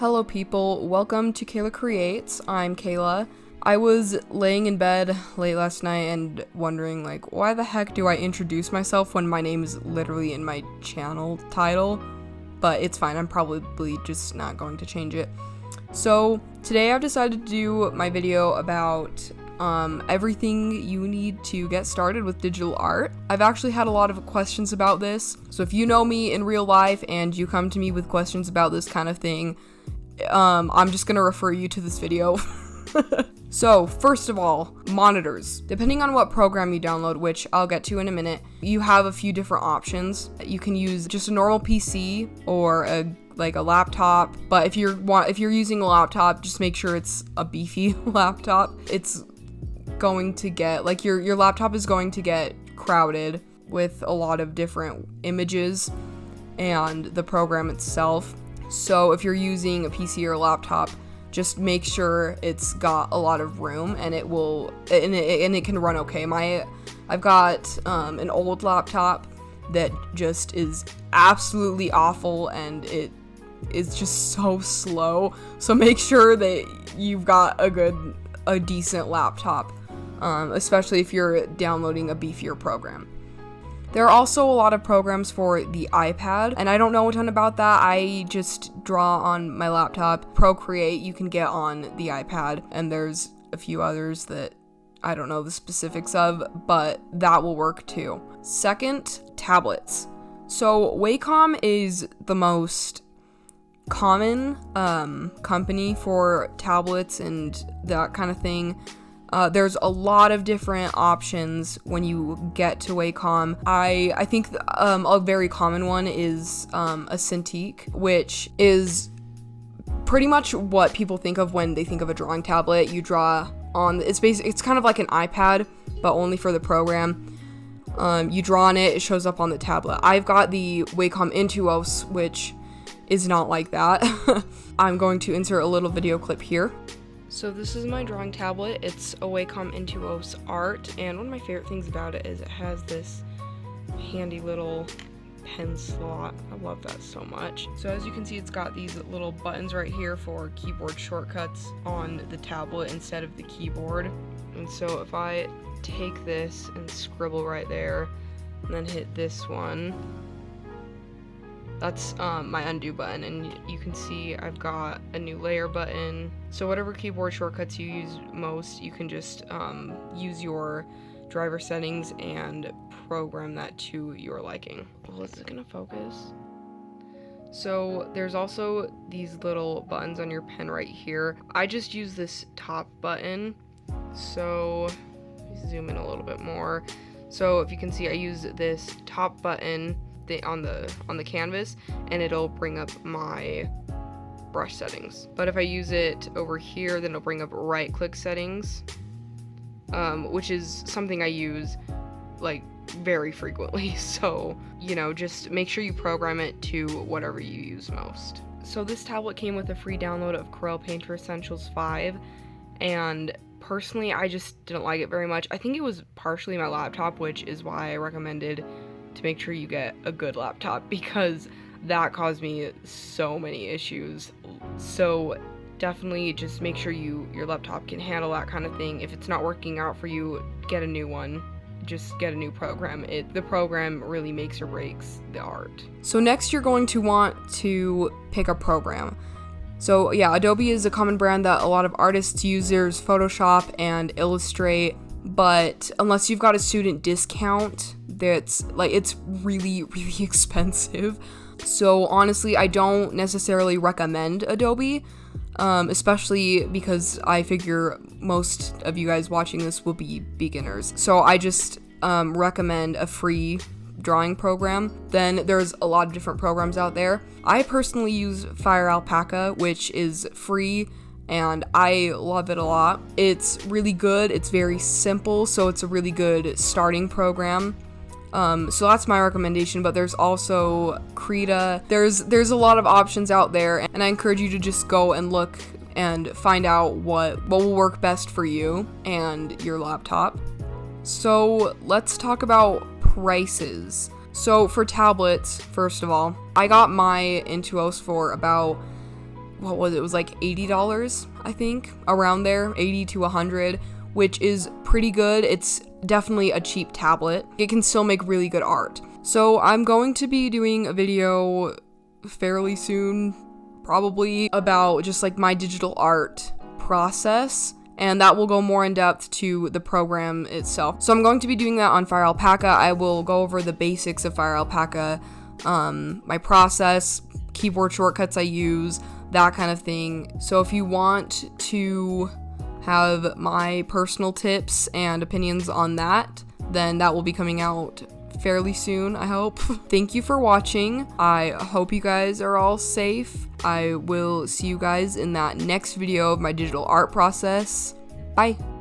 Hello people, welcome to Kayla Creates. I'm Kayla. I was laying in bed late last night and wondering why the heck do I introduce myself when my name is literally in my channel title? But it's fine, I'm probably just not going to change it. So today I've decided to do my video about everything you need to get started with digital art. I've actually had a lot of questions about this, so if you know me in real life and you come to me with questions about this kind of thing, I'm just gonna refer you to this video. So first of all, monitors. Depending on what program you download, which I'll get to in a minute, you have a few different options. You can use just a normal PC or a laptop, but if you're using a laptop, just make sure it's a beefy laptop. It's going to get your laptop is going to get crowded with a lot of different images and the program itself. So if you're using a PC or a laptop, just make sure it's got a lot of room and it can run okay. I've got an old laptop that just is absolutely awful and it is just so slow. So make sure that you've got a decent laptop, especially if you're downloading a beefier program. There are also a lot of programs for the iPad, and I don't know a ton about that. I just draw on my laptop. Procreate you can get on the iPad, and there's a few others that I don't know the specifics of, but that will work too. Second, tablets. So Wacom is the most common company for tablets and that kind of thing. There's a lot of different options when you get to Wacom. I think a very common one is a Cintiq, which is pretty much what people think of when they think of a drawing tablet. You draw on it's kind of like an iPad, but only for the program. You draw on it, it shows up on the tablet. I've got the Wacom Intuos, which is not like that. I'm going to insert a little video clip here. So this is my drawing tablet. It's a Wacom Intuos Art, and one of my favorite things about it is it has this handy little pen slot. I love that so much. So as you can see, it's got these little buttons right here for keyboard shortcuts on the tablet instead of the keyboard. And so if I take this and scribble right there and then hit this one, that's my undo button, and you can see I've got a new layer button. So whatever keyboard shortcuts you use most, you can just use your driver settings and program that to your liking. Well, is it gonna focus? So there's also these little buttons on your pen right here. I just use this top button. So let me zoom in a little bit more. So if you can see, I use this top button on the canvas, and it'll bring up my brush settings. But if I use it over here, then it'll bring up right click settings, which is something I use very frequently. So just make sure you program it to whatever you use most. So this tablet came with a free download of Corel Painter Essentials 5, and personally I just didn't like it very much. I think it was partially my laptop, which is why I recommended to make sure you get a good laptop, because that caused me so many issues. So definitely just make sure your laptop can handle that kind of thing. If it's not working out for you, get a new one. Just get a new program. The program really makes or breaks the art. So next you're going to want to pick a program. So yeah, Adobe is a common brand that a lot of artists use. There's Photoshop and Illustrate, but unless you've got a student discount, it's really, really expensive. So honestly, I don't necessarily recommend Adobe, especially because I figure most of you guys watching this will be beginners. So I just recommend a free drawing program. Then there's a lot of different programs out there. I personally use Fire Alpaca, which is free, and I love it a lot. It's really good. It's very simple, so it's a really good starting program. So that's my recommendation, but there's also Krita. There's a lot of options out there, and I encourage you to just go and look and find out what will work best for you and your laptop. So let's talk about prices. So for tablets, first of all, I got my Intuos for about what was it? It was like $80, I think, around there, 80 to 100, which is pretty good. It's definitely a cheap tablet. It can still make really good art. So I'm going to be doing a video fairly soon, probably, about just like my digital art process, and that will go more in depth to the program itself. So I'm going to be doing that on Fire Alpaca. I will go over the basics of Fire Alpaca, my process, keyboard shortcuts I use, that kind of thing. So if you want to have my personal tips and opinions on that, then that will be coming out fairly soon, I hope. Thank you for watching. I hope you guys are all safe. I will see you guys in that next video of my digital art process. Bye.